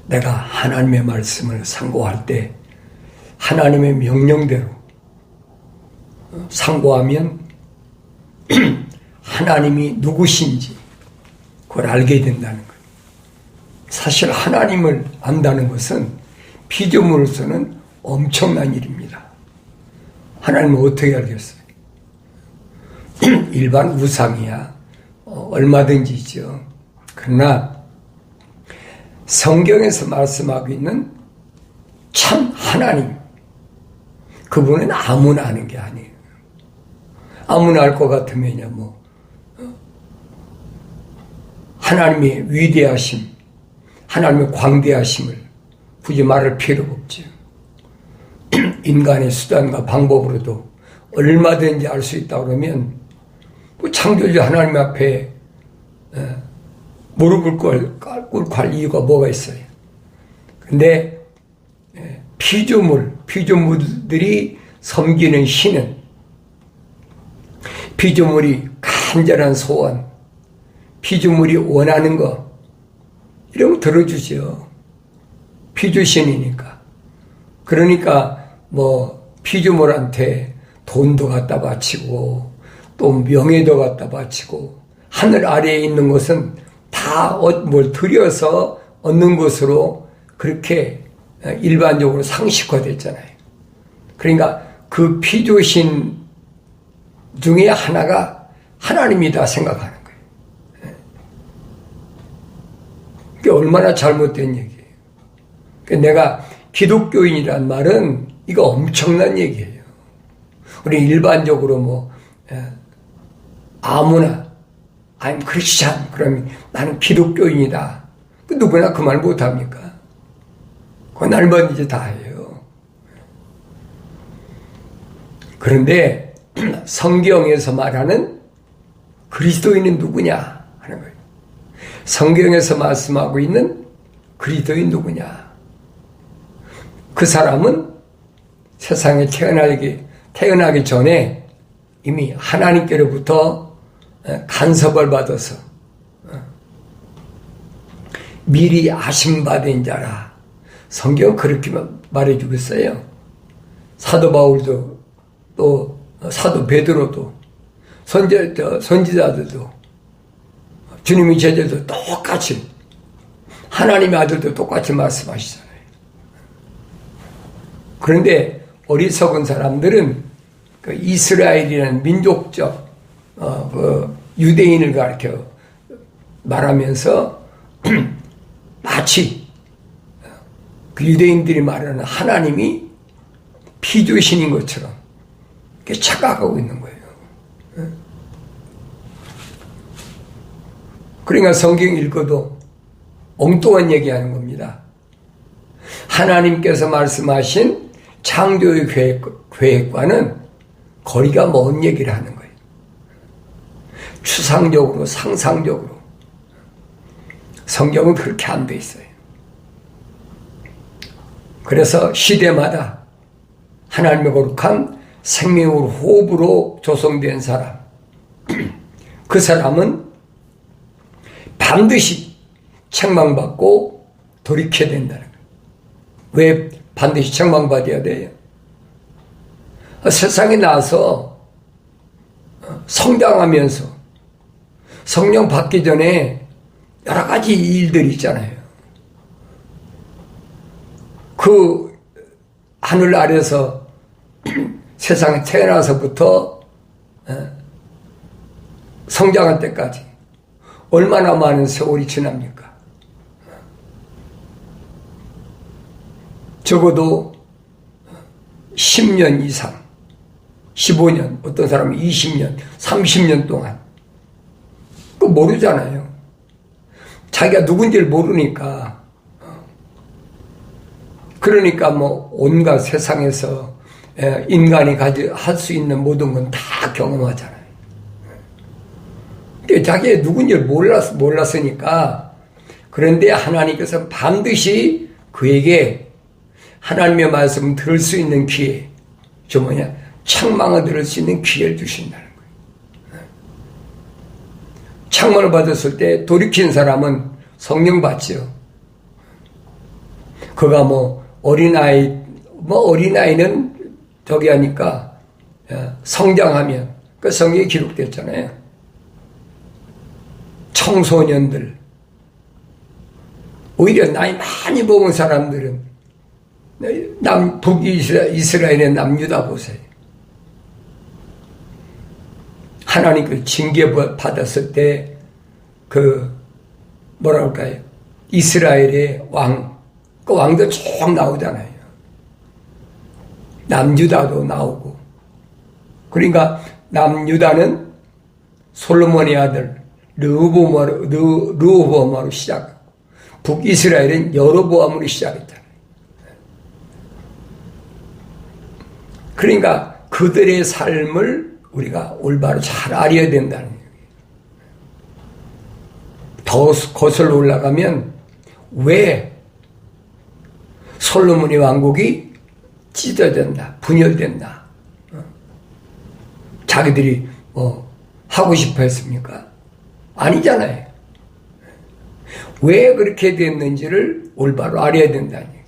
내가 하나님의 말씀을 상고할 때 하나님의 명령대로 상고하면 하나님이 누구신지 그걸 알게 된다는 거예요. 사실 하나님을 안다는 것은 피조물로서는 엄청난 일입니다. 하나님은 어떻게 알겠어요? 일반 우상이야 얼마든지 있죠. 그러나 성경에서 말씀하고 있는 참 하나님, 그분은 아무나 아는 게 아니에요. 아무나 알 것 같으면요, 하나님의 위대하심, 하나님의 광대하심을 굳이 말할 필요가 없죠. 인간의 수단과 방법으로도 얼마든지 알 수 있다 그러면 창조주 하나님 앞에 무릎을 꿇고 할 이유가 뭐가 있어요? 근데 피조물들이 섬기는 신은 피조물이 간절한 소원, 피조물이 원하는 거 이런 거 들어주죠. 피조신이니까. 그러니까 피조물한테 돈도 갖다 바치고 또 명예도 갖다 바치고 하늘 아래에 있는 것은 다 뭘 들여서 얻는 것으로 그렇게 일반적으로 상식화됐잖아요. 그러니까 그 피조신 중에 하나가 하나님이다 생각하는 거예요. 그게 얼마나 잘못된 얘기예요. 내가 기독교인이란 말은 이거 엄청난 얘기예요. 우리 일반적으로 아무나 I'm Christian 그러면 나는 기독교인이다. 누구나 그 말 못합니까? 그건 얼마든지 다 해요. 그런데 성경에서 말하는 그리스도인은 누구냐 하는 거예요. 성경에서 말씀하고 있는 그리스도인 누구냐? 그 사람은 세상에 태어나기 전에 이미 하나님께로부터 간섭을 받아서 미리 아심받은 자라. 성경 그렇게 말해주고 있어요. 사도 바울도 또 사도 베드로도 선지자들도 주님의 제자들도 똑같이 하나님의 아들도 똑같이 말씀하시잖아요. 그런데 어리석은 사람들은 그 이스라엘이라는 민족적 유대인을 가르쳐 말하면서 마치 그 유대인들이 말하는 하나님이 피조신인 것처럼 착각하고 있는 거예요. 그러니까 성경 읽어도 엉뚱한 얘기하는 겁니다. 하나님께서 말씀하신 창조의 계획과는 거리가 먼 얘기를 하는 거예요. 추상적으로 상상적으로 성경은 그렇게 안 돼 있어요. 그래서 시대마다 하나님의 거룩한 생명으로 호흡으로 조성된 사람, 그 사람은 반드시 책망받고 돌이켜야 된다는 거예요. 왜 반드시 책망받아야 돼요? 세상에 나와서 성장하면서 성령 받기 전에 여러 가지 일들이 있잖아요. 그 하늘 아래서 세상에 태어나서부터 성장할 때까지 얼마나 많은 세월이 지납니까? 적어도 10년 이상, 15년, 어떤 사람은 20년, 30년 동안 그거 모르잖아요. 자기가 누군지를 모르니까. 그러니까 온갖 세상에서 인간이 할 수 있는 모든 건 다 경험하잖아요. 자기가 누군지를 몰랐으니까. 그런데 하나님께서 반드시 그에게 하나님의 말씀을 들을 수 있는 기회, 책망을 들을 수 있는 기회를 주신다는 거예요. 책망을 받았을 때 돌이킨 사람은 성령 받죠. 그가 뭐 어린아이는 저기 하니까 성장하면 그 성경에 기록됐잖아요. 청소년들, 오히려 나이 많이 먹은 사람들은 북이스라엘의 남유다 보세요. 하나님께 징계 받았을 때 뭐랄까요? 이스라엘의 그 왕도 쭉 나오잖아요. 남유다도 나오고. 그러니까 남유다는 솔로몬의 아들 르호보암으로 시작하고, 북이스라엘은 여로보암으로 시작했잖아요. 그러니까 그들의 삶을 우리가 올바로 잘 알아야 된다는 얘기예요. 더 거슬러 올라가면 왜 솔로몬의 왕국이 찢어졌나, 분열됐나? 자기들이 하고 싶어 했습니까? 아니잖아요. 왜 그렇게 됐는지를 올바로 알아야 된다는 얘기예요.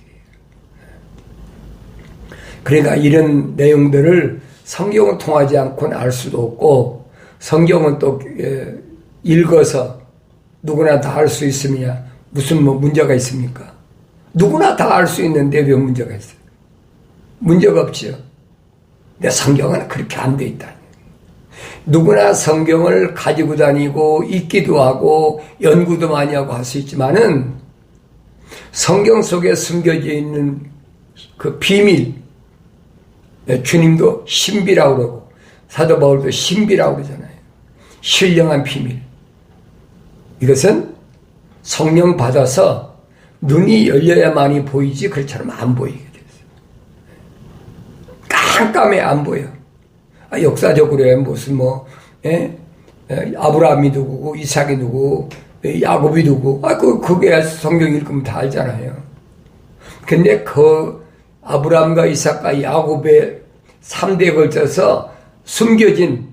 그러니까 이런 내용들을 성경을 통하지 않고는 알 수도 없고, 성경은 또 읽어서 누구나 다 알 수 있으면 무슨 문제가 있습니까? 누구나 다 알 수 있는데 왜 문제가 있어요? 문제가 없지요. 근데 성경은 그렇게 안 돼 있다. 누구나 성경을 가지고 다니고 읽기도 하고 연구도 많이 하고 할 수 있지만은 성경 속에 숨겨져 있는 그 비밀, 주님도 신비라고 그러고 사도 바울도 신비라고 그러잖아요. 신령한 비밀. 이것은 성령 받아서 눈이 열려야만이 보이지 그렇처럼 안 보이게 됐어요. 깜깜해 안 보여. 역사적으로 무슨 아브라함이 누구고 이삭이 누구고 야곱이 누구고 그게 성경 읽으면 다 알잖아요. 근데 그 아브라함과 이삭과 야곱의 3대에 걸쳐서 숨겨진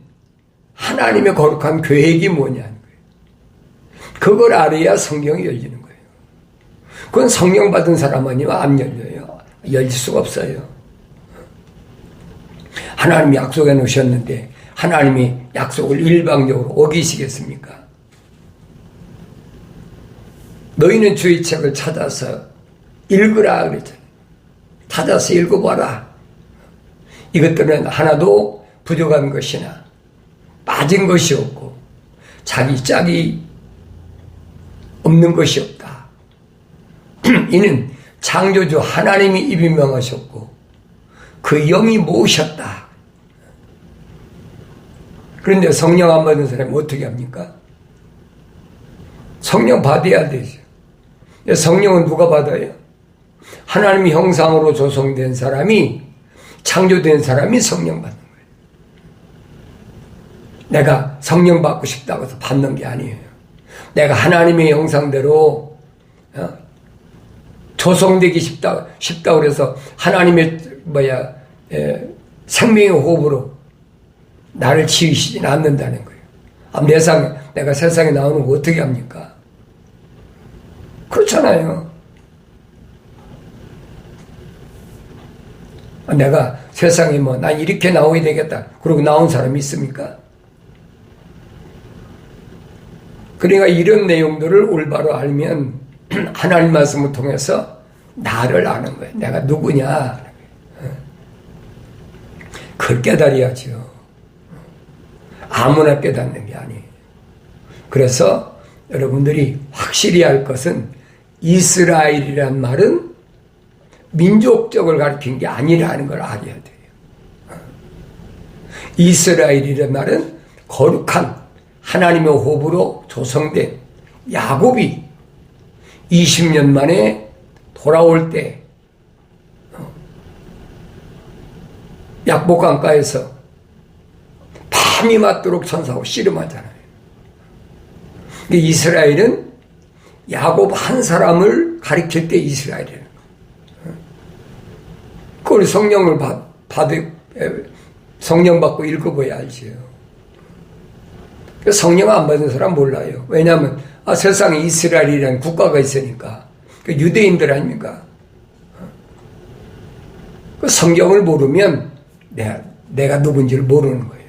하나님의 거룩한 계획이 뭐냐는 거예요. 그걸 알아야 성경이 열리는 거예요. 그건 성령 받은 사람 아니면 안 열려요. 열릴 수가 없어요. 하나님이 약속해 놓으셨는데 하나님이 약속을 일방적으로 어기시겠습니까? 너희는 주의 책을 찾아서 읽으라 그랬잖아요. 찾아서 읽어봐라. 이것들은 하나도 부족한 것이나 빠진 것이 없고 자기 짝이 없는 것이 없다. 이는 창조주 하나님이 입이 명하셨고 그 영이 모으셨다. 그런데 성령 안 받은 사람이 어떻게 합니까? 성령 받아야 되죠. 성령은 누가 받아요? 하나님의 형상으로 조성된 사람이, 창조된 사람이 성령 받는 거예요. 내가 성령 받고 싶다고 해서 받는 게 아니에요. 내가 하나님의 형상대로 조성되기 싶다고 해서 하나님의 생명의 호흡으로 나를 지으시진 않는다는 거예요. 내가 세상에 나오는 거 어떻게 합니까? 그렇잖아요. 내가 세상에 난 이렇게 나오야 되겠다. 그러고 나온 사람이 있습니까? 그러니까 이런 내용들을 올바로 알면 하나님 말씀을 통해서 나를 아는 거예요. 내가 누구냐. 그걸 깨달아야죠. 아무나 깨닫는 게 아니에요. 그래서 여러분들이 확실히 할 것은 이스라엘이란 말은 민족적을 가리킨 게 아니라는 걸 알아야 돼요. 이스라엘이란 말은 거룩한 하나님의 호흡으로 조성된 야곱이 20년 만에 돌아올 때 약복강가에서 밤이 맞도록 천사하고 씨름하잖아요. 이스라엘은 야곱 한 사람을 가리킬 때 이스라엘이에요. 그걸 성령 받고 읽어봐야 알지요. 성령 안 받은 사람 몰라요. 왜냐하면 세상에 이스라엘이라는 국가가 있으니까 유대인들 아닙니까? 성경을 모르면 내가 누군지를 모르는 거예요.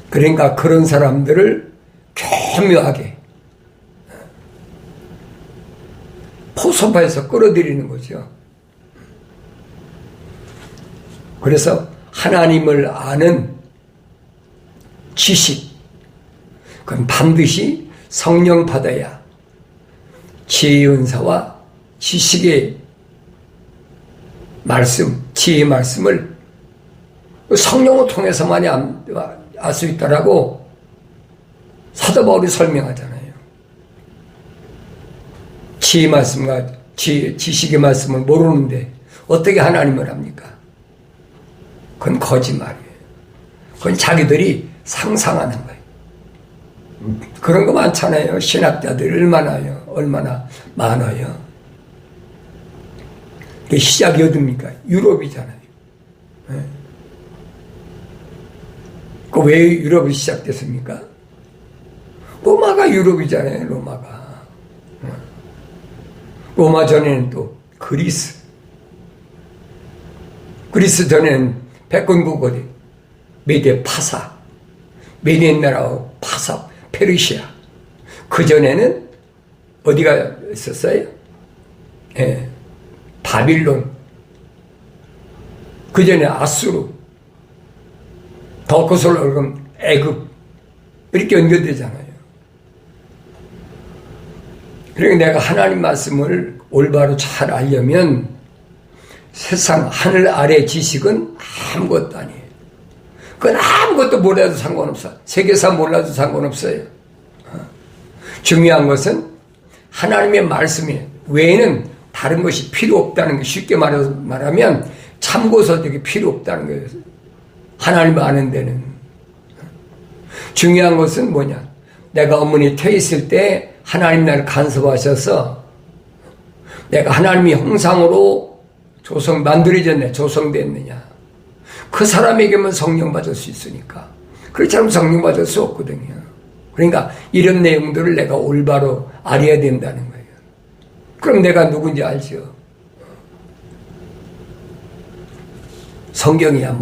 그러니까 그런 사람들을 교묘하게 포섭해서 끌어들이는 거죠. 그래서 하나님을 아는 지식, 그건 반드시 성령 받아야 지혜의 은사와 지식의 말씀, 지혜의 말씀을 성령을 통해서만이 알 수 있다라고 사도 바울이 설명하잖아요. 지혜의 말씀과 지식의 말씀을 모르는데 어떻게 하나님을 합니까? 그건 거짓말이에요. 그건 자기들이 상상하는 거예요. 그런 거 많잖아요. 신학자들이 얼마나 많아요. 시작이 어딥니까? 유럽이잖아요. 네. 왜 유럽이 시작됐습니까? 로마가 유럽이잖아요. 로마가. 로마 전에는 또 그리스 전에는 백군국 어디? 메데 파사, 메데 나라 파사, 페르시아. 그 전에는 어디가 있었어요? 예, 바빌론. 그 전에 아수르, 더 거슬러 그러면 애굽, 이렇게 연결되잖아요. 그러니까 내가 하나님 말씀을 올바로 잘 알려면 세상 하늘 아래 지식은 아무것도 아니에요. 그건 아무것도 몰라도 상관없어. 세계사 몰라도 상관없어요. 중요한 것은 하나님의 말씀 외에는 다른 것이 필요 없다는 게, 쉽게 말하면 참고서적이 필요 없다는 거예요. 하나님을 아는 데는. 중요한 것은 뭐냐? 내가 어머니 태 있을 때 하나님 나를 간섭하셔서 내가 하나님의 형상으로 만들어졌네, 조성됐느냐. 그 사람에게만 성령 받을 수 있으니까. 그렇지 않으면 성령 받을 수 없거든요. 그러니까 이런 내용들을 내가 올바로 알아야 된다는 거예요. 그럼 내가 누군지 알죠. 성경이야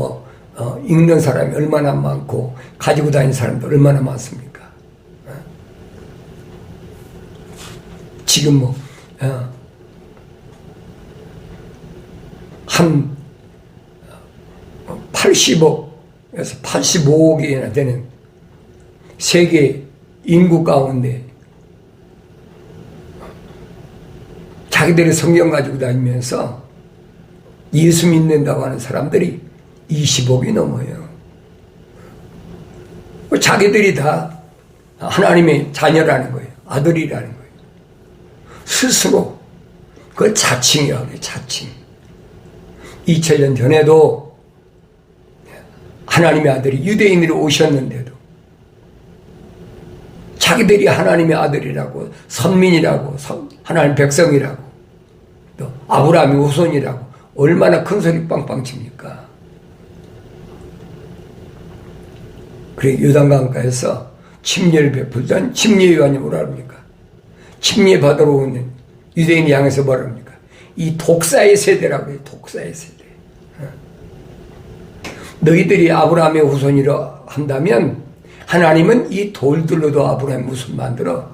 읽는 사람이 얼마나 많고 가지고 다니는 사람도 얼마나 많습니까? 지금 한 80억에서 85억이나 되는 세계 인구 가운데 자기들이 성경 가지고 다니면서 예수 믿는다고 하는 사람들이 20억이 넘어요. 자기들이 다 하나님의 자녀라는 거예요. 아들이라는 거예요. 스스로 그걸 자칭이라고 해요. 자칭. 2000년 전에도 하나님의 아들이 유대인으로 오셨는데도 자기들이 하나님의 아들이라고, 선민이라고, 하나님 백성이라고, 또 아브라함의 후손이라고 얼마나 큰 소리 빵빵 칩니까? 그래 요단강가에서 침례를 베풀던 침례요한이 뭐라 합니까? 침례 받으러 오는 유대인이 향해서 뭐라 합니까? 이 독사의 세대라고 해요. 독사의 세대. 너희들이 아브라함의 후손이라 한다면 하나님은 이 돌들로도 아브라함의 후손 만들어.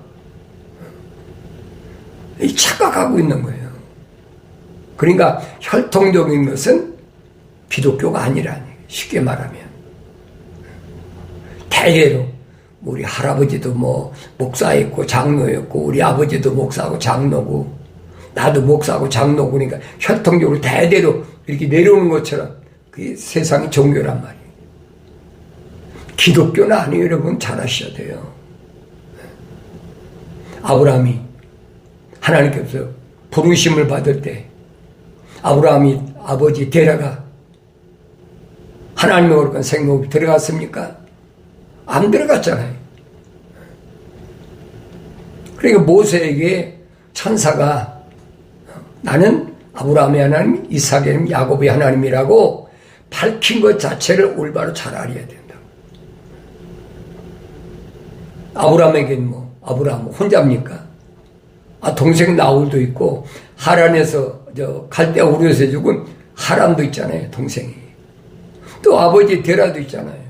착각하고 있는 거예요. 그러니까 혈통적인 것은 기독교가 아니라니, 쉽게 말하면. 대개로 우리 할아버지도 목사였고 장로였고, 우리 아버지도 목사하고 장로고, 나도 목사하고 장로고, 그러니까 혈통적으로 대대로 이렇게 내려오는 것처럼 그게 세상의 종교란 말이에요. 기독교는 아니에요. 여러분 잘 아셔야 돼요. 아브라함이 하나님께서 부르심을 받을 때 아브라함이 아버지 데려가 하나님의 거룩한 생목이 들어갔습니까? 안 들어갔잖아요. 그러니까 모세에게 천사가 나는 아브라함의 하나님, 이삭의 하나님, 야곱의 하나님이라고 밝힌 것 자체를 올바로 잘 알아야 된다. 아브라함에게는 아브라함 혼자입니까? 동생 나홀도 있고 하란에서 갈대 우르에서 죽은 하람도 있잖아요, 동생이. 또 아버지 데라도 있잖아요.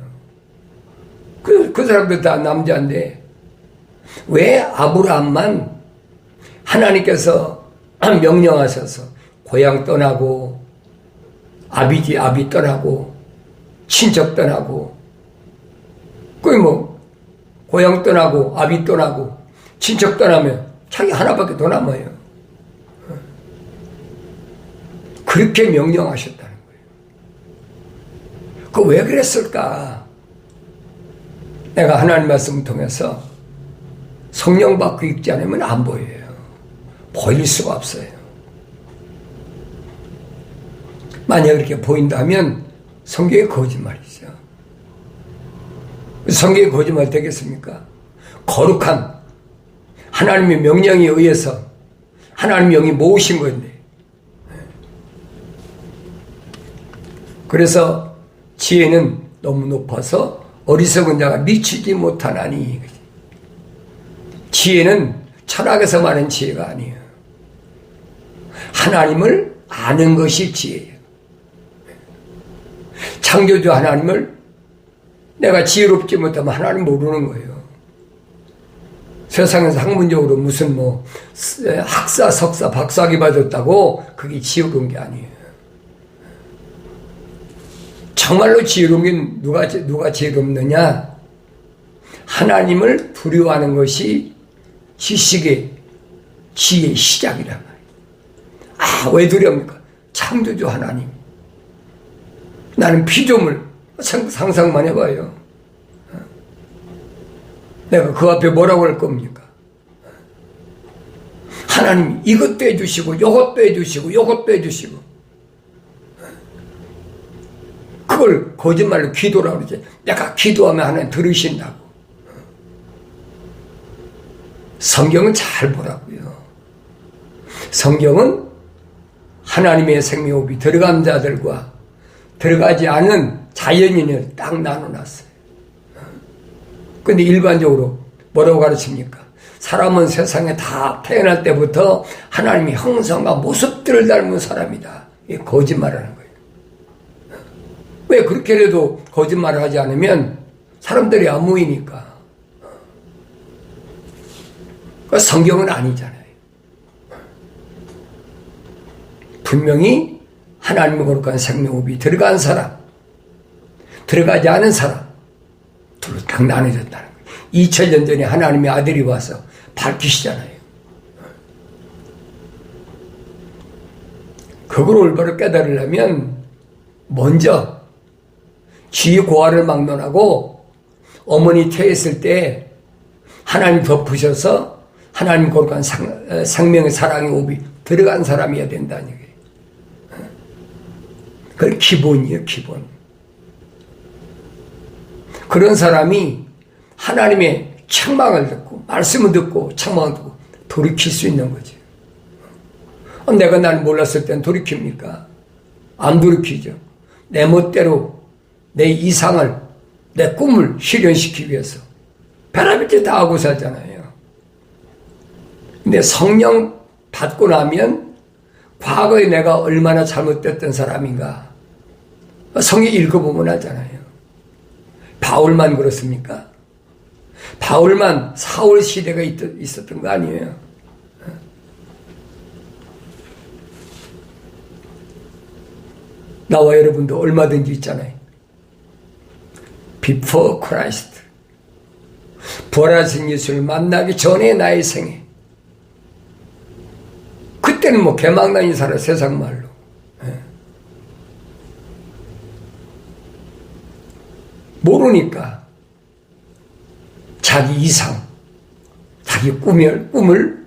그 사람들 다 남자인데, 왜 아브라함만 하나님께서 명령하셔서 고향 떠나고, 아비 떠나고, 친척 떠나고, 고향 떠나고, 아비 떠나고, 친척 떠나면 자기 하나밖에 더 남아요. 그렇게 명령하셨다는 거예요. 왜 그랬을까? 내가 하나님 말씀을 통해서 성령 받고 읽지 않으면 안 보여요. 보일 수가 없어요. 만약 그렇게 보인다면 성경이 거짓말이죠. 성경이 거짓말 되겠습니까? 거룩한 하나님의 명령에 의해서 하나님 영이 모으신 건데, 그래서 지혜는 너무 높아서 어리석은 자가 미치지 못하나니. 지혜는 철학에서 말하는 지혜가 아니에요. 하나님을 아는 것이 지혜예요. 창조주 하나님을 내가 지혜롭지 못하면 하나님 모르는 거예요. 세상에서 학문적으로 무슨 학사, 석사, 박사학위 받았다고 그게 지혜로운 게 아니에요. 정말로 지혜로운 게 누가 지혜롭느냐? 하나님을 두려워하는 것이 지식의 지혜의 시작이란 말이에요. 왜 두려웁니까? 창조주 하나님. 나는 피조물 상상만 해봐요. 내가 그 앞에 뭐라고 할 겁니까? 하나님 이것도 해주시고 이것도 해주시고 이것도 해주시고, 그걸 거짓말로 기도라고 그러지. 내가 기도하면 하나님 들으신다고. 성경은 잘 보라고요. 성경은 하나님의 생명호흡이 들어간 자들과 들어가지 않은 자연인을 딱 나눠놨어요. 근데 일반적으로 뭐라고 가르칩니까? 사람은 세상에 다 태어날 때부터 하나님의 형상과 모습들을 닮은 사람이다. 이게 거짓말하는 거예요. 왜 그렇게 해도 거짓말을 하지 않으면 사람들이 안 모이니까. 그 성경은 아니잖아요. 분명히 하나님의 거룩한 생명호흡이 들어간 사람, 들어가지 않은 사람 둘로 딱 나눠졌다는 거예요. 2000년 전에 하나님의 아들이 와서 밝히시잖아요. 그걸 올바로 깨달으려면 먼저 쥐 고아를 막론하고 어머니 태했을 때 하나님 덮으셔서 하나님 거룩한 생명의 사랑의 호흡이 들어간 사람이어야 된다는 얘기예요. 그게 기본이에요, 기본. 그런 사람이 하나님의 책망을 듣고 말씀을 듣고 책망을 듣고 돌이킬 수 있는 거죠. 내가 날 몰랐을 땐 돌이킵니까? 안 돌이키죠. 내 멋대로 내 이상을, 내 꿈을 실현시키기 위해서 별의별 다 하고 살잖아요. 근데 성령 받고 나면 과거에 내가 얼마나 잘못됐던 사람인가 성경 읽어보면 알잖아요. 바울만 그렇습니까? 바울만 사울 시대가 있었던 거 아니에요? 나와 여러분도 얼마든지 있잖아요. Before Christ. 부활하신 예수를 만나기 전에 나의 생애. 그때는 개망나니 살아, 세상 말로. 모르니까 자기 이상, 자기 꿈을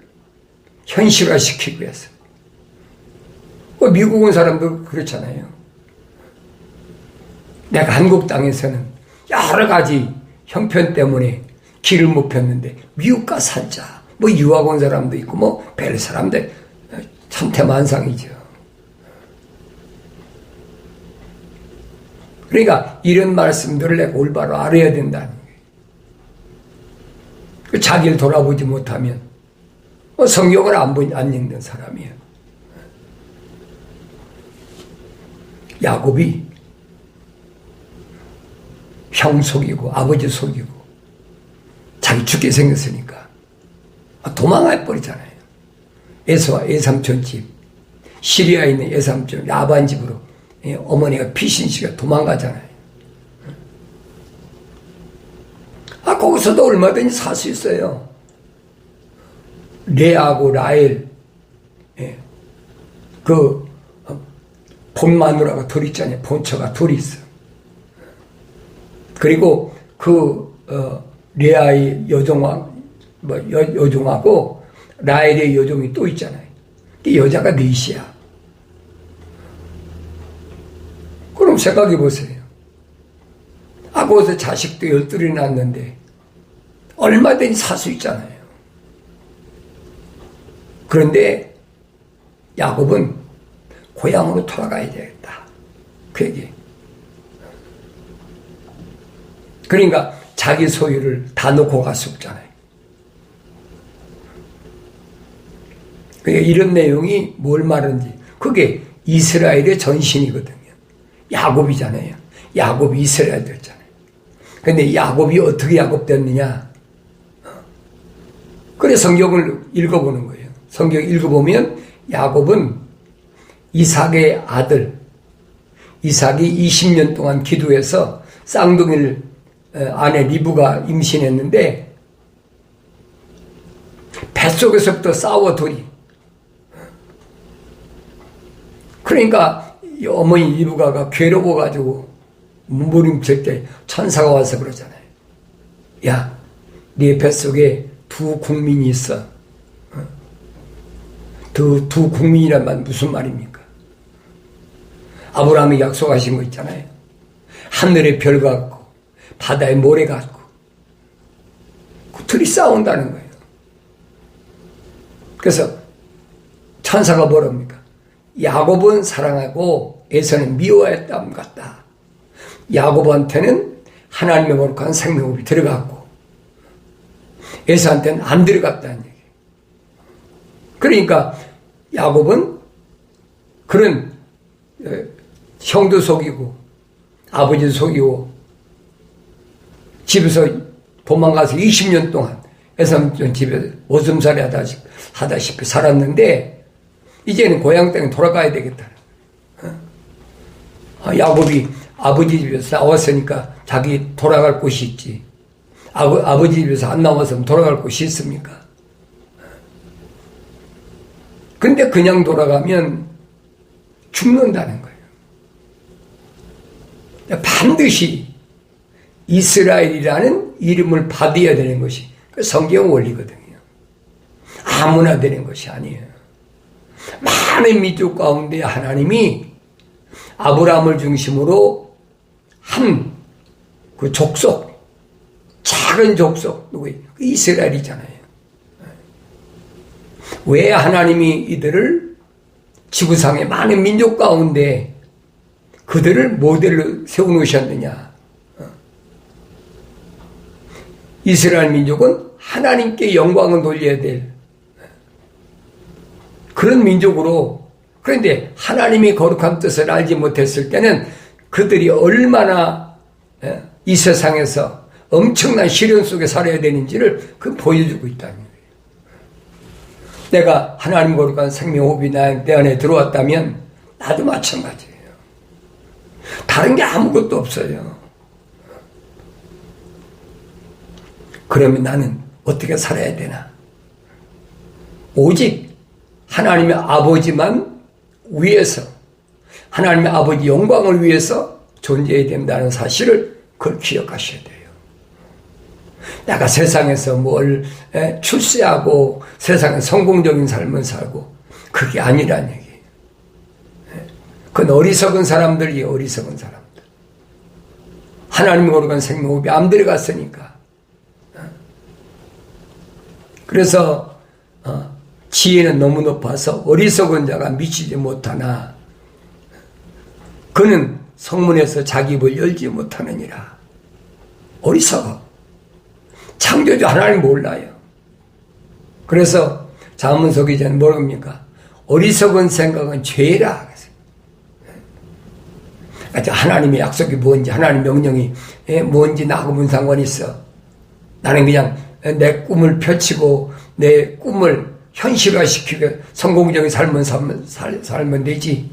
현실화시키기 위해서. 미국 온 사람도 그렇잖아요. 내가 한국 땅에서는 여러 가지 형편 때문에 길을 못 폈는데 미국 가 살자. 유학 온 사람도 있고 별 사람들 천태만상이죠. 그러니까 이런 말씀들을 내가 올바로 알아야 된다는 거예요. 자기를 돌아보지 못하면 성경을 안 읽는 사람이에요. 야곱이 형 속이고 아버지 속이고 자기 죽게 생겼으니까 도망가 버리잖아요. 에서와 에삼촌 집, 시리아에 있는 에삼촌 라반 집으로 어머니가 피신시가 도망가잖아요. 거기서도 얼마든지 살 수 있어요. 레아하고 라헬, 그 본마누라가 둘 있잖아요. 본처가 둘이 있어. 그리고 레아의 여종하고 라헬의 여종이 또 있잖아요. 이 여자가 넷이야. 그럼 생각해 보세요. 거기서 자식도 12이 낳았는데 얼마든지 살 수 있잖아요. 그런데 야곱은 고향으로 돌아가야 되겠다. 그 얘기. 그러니까 자기 소유를 다 놓고 갈 수 없잖아요. 그러니까 이런 내용이 뭘 말하는지, 그게 이스라엘의 전신이거든요. 야곱이잖아요. 야곱이 이스라엘 됐잖아요. 근데 야곱이 어떻게 야곱 됐느냐? 그래 성경을 읽어보는 거예요. 성경 읽어보면 야곱은 이삭의 아들, 이삭이 20년 동안 기도해서 쌍둥이를 아내 리브가 임신했는데 뱃속에서부터 싸워 둘이. 그러니까 어머니 리브가가 괴로워가지고 몸부림칠 때 천사가 와서 그러잖아요. 야, 네 뱃속에 두 국민이 있어. 두 국민이란 말 무슨 말입니까? 아브라함이 약속하신 거 있잖아요. 하늘의 별 같고 바다의 모래 같고 그 둘이 싸운다는 거예요. 그래서 천사가 뭐랍니까? 야곱은 사랑하고 에서는 미워했다는 것 같다. 야곱한테는 하나님의 거룩한 생명이 들어갔고 에서한테는 안 들어갔다는 얘기예요. 그러니까 야곱은 그런 형도 속이고 아버지도 속이고 집에서 도망가서 20년 동안 에삼촌 집에 오줌살이 하다시피 살았는데 이제는 고향 땅에 돌아가야 되겠다. 야곱이 아버지 집에서 나왔으니까 자기 돌아갈 곳이 있지. 아버지 집에서 안 나와서 돌아갈 곳이 있습니까? 근데 그냥 돌아가면 죽는다는 거예요. 반드시 이스라엘이라는 이름을 받아야 되는 것이 성경 원리거든요. 아무나 되는 것이 아니에요. 많은 민족 가운데 하나님이 아브라함을 중심으로 한 그 족속, 작은 족속, 누구예요? 이스라엘이잖아요. 왜 하나님이 이들을 지구상의 많은 민족 가운데 그들을 모델로 세워놓으셨느냐? 이스라엘 민족은 하나님께 영광을 돌려야 될 그런 민족으로, 그런데 하나님이 거룩한 뜻을 알지 못했을 때는 그들이 얼마나 이 세상에서 엄청난 시련 속에 살아야 되는지를 보여주고 있다는 거예요. 내가 하나님 거룩한 생명호흡이 내 안에 들어왔다면 나도 마찬가지예요. 다른 게 아무것도 없어요. 그러면 나는 어떻게 살아야 되나? 오직 하나님의 아버지만 위해서, 하나님의 아버지 영광을 위해서 존재해야 된다는 사실을 그걸 기억하셔야 돼요. 내가 세상에서 뭘 출세하고 세상에 성공적인 삶을 살고 그게 아니란 얘기예요. 그건 어리석은 사람들이에요. 어리석은 사람들. 하나님의 거룩한 생명호흡이 안 들어갔으니까. 그래서 지혜는 너무 높아서 어리석은 자가 미치지 못하나 그는 성문에서 자기 입을 열지 못하느니라. 어리석어. 창조주 하나님 몰라요. 그래서 잠언서 기자는 뭐랍니까? 어리석은 생각은 죄라. 하나님의 약속이 뭔지, 하나님 명령이 뭔지 나하고 무슨 상관이 있어. 나는 그냥 내 꿈을 펼치고 내 꿈을 현실화시키고 성공적인 삶을 살면 되지.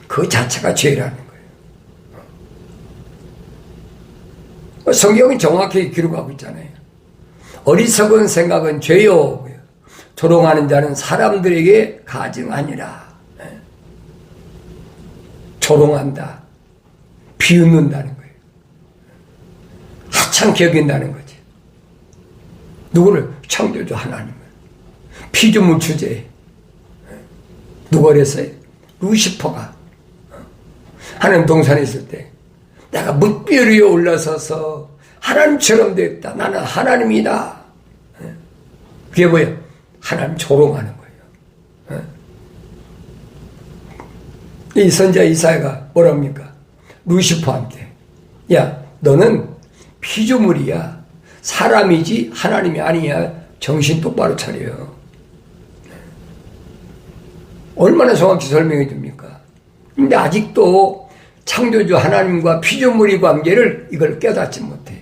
그 자체가 죄라는 거예요. 성경은 정확히 기록하고 있잖아요. 어리석은 생각은 죄요. 조롱하는 자는 사람들에게 가증하니라. 조롱한다. 비웃는다는 거예요. 하찮게 여긴다는 거지. 누구를? 창조주 하나님을. 피조물 주제에. 누가 그랬어요? 루시퍼가 하나님 동산에 있을 때 내가 뭇별 위에 올라서서 하나님처럼 되었다. 나는 하나님이다. 그게 뭐예요? 하나님 조롱하는 거예요. 이 선지자 이사야가 뭐랍니까? 루시퍼한테, 야, 너는 피조물이야. 사람이지 하나님이 아니야. 정신 똑바로 차려요. 얼마나 정확히 설명해 줍니까? 근데 아직도 창조주 하나님과 피조물의 관계를 이걸 깨닫지 못해.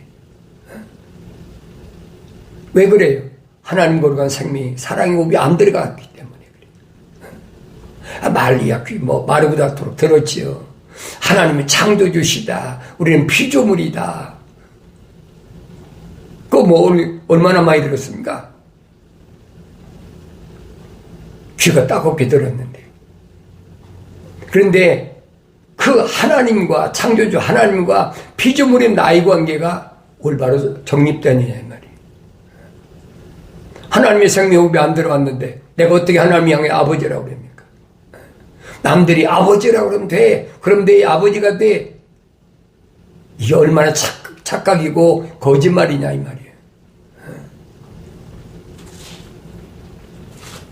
왜 그래요? 하나님 거룩한 생명이 사랑의 호흡이 안 들어갔기 때문에 그래요. 말리야 귀 마르고 닳도록 들었지요. 하나님은 창조주시다. 우리는 피조물이다. 그거 얼마나 많이 들었습니까? 귀가 따갑게 들었는데. 그런데 그 하나님과 창조주 하나님과 피조물의 나의 관계가 올바로 정립되느냐 이 말이에요. 하나님의 생명호흡이 안 들어갔는데 내가 어떻게 하나님 향해 아버지라고 그럽니까? 남들이 아버지라고 그러면 돼. 그럼 내 아버지가 돼. 이게 얼마나 착각이고 거짓말이냐 이 말이에요.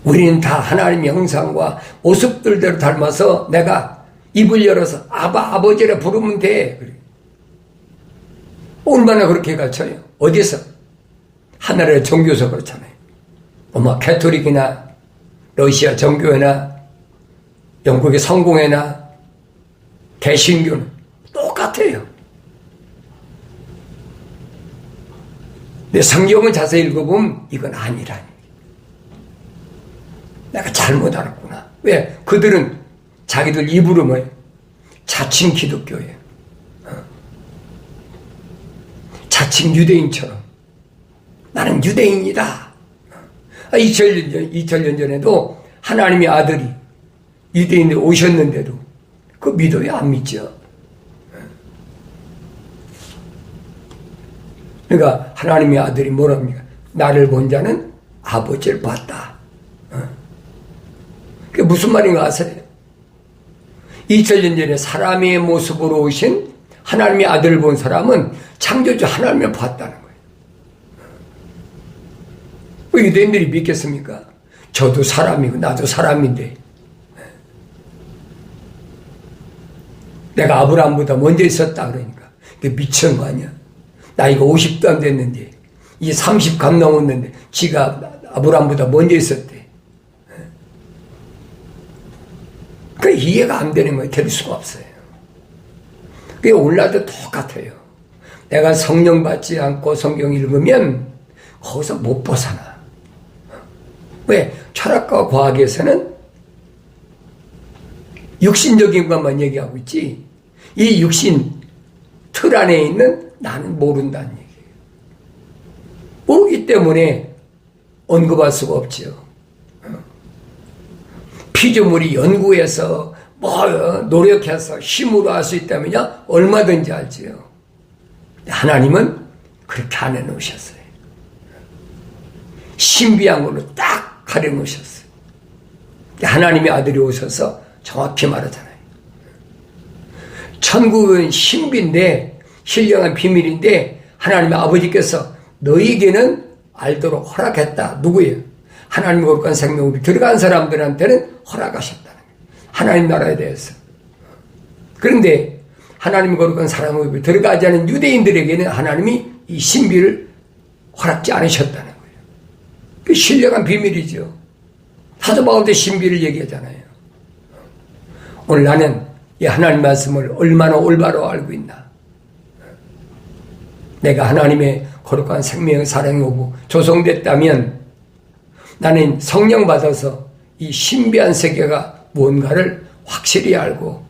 우리는 다 하나님의 형상과 모습들대로 닮아서 내가 입을 열어서 아버지라 부르면 돼. 그래. 얼마나 그렇게 가르쳐요? 어디서? 하나님의 종교에서 그렇잖아요. 캐톨릭이나 러시아 정교회나 영국의 성공회나 개신교는 똑같아요. 근데 성경을 자세히 읽어보면 이건 아니라니. 내가 잘못 알았구나. 왜? 그들은 자기들 입으로 뭐예요? 자칭 기독교예요. 자칭 유대인처럼. 나는 유대인이다. 2000년 전에도 하나님의 아들이 유대인들이 오셨는데도 그 믿어요? 안 믿죠? 그러니까 하나님의 아들이 뭐랍니까? 나를 본 자는 아버지를 봤다. 그게 무슨 말인가 아세요? 2000년 전에 사람의 모습으로 오신 하나님의 아들을 본 사람은 창조주 하나님을 봤다는 거예요. 왜 유대인들이 믿겠습니까? 저도 사람이고 나도 사람인데 내가 아브라함보다 먼저 있었다 그러니까 그게 미친 거 아니야? 나이가 50도 안 됐는데 이제 30감 넘었는데 지가 아브라함보다 먼저 있었대. 그 이해가 안 되는 거예요. 될 수가 없어요. 그게 오늘날도 똑같아요. 내가 성령 받지 않고 성경 읽으면 거기서 못 벗어나. 왜? 철학과 과학에서는 육신적인 것만 얘기하고 있지 이 육신 틀 안에 있는 나는 모른다는 얘기예요. 모르기 때문에 언급할 수가 없지요. 피조물이 연구해서 노력해서 힘으로 할 수 있다면요 얼마든지 알지요. 하나님은 그렇게 안 해놓으셨어요. 신비한 걸로 딱 가려놓으셨어요. 하나님의 아들이 오셔서 정확히 말하잖아요. 천국은 신비인데 신령한 비밀인데 하나님의 아버지께서 너희에게는 알도록 허락했다. 누구예요? 하나님 거룩한 생명이 들어간 사람들한테는 허락하셨다는 거예요. 하나님 나라에 대해서. 그런데 하나님 거룩한 사람이 들어가지 않은 유대인들에게는 하나님이 이 신비를 허락지 않으셨다는 거예요. 그 신령한 비밀이죠. 사도 바울도 신비를 얘기하잖아요. 오늘 나는 이 하나님 말씀을 얼마나 올바로 알고 있나. 내가 하나님의 거룩한 생명의 사랑의 오고 조성됐다면 나는 성령 받아서 이 신비한 세계가 무언가를 확실히 알고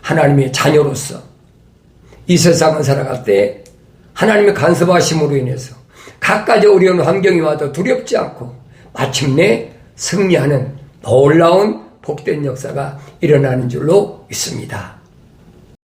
하나님의 자녀로서 이 세상을 살아갈 때 하나님의 간섭하심으로 인해서 갖가지 어려운 환경이 와도 두렵지 않고 마침내 승리하는 놀라운 복된 역사가 일어나는 줄로 믿습니다.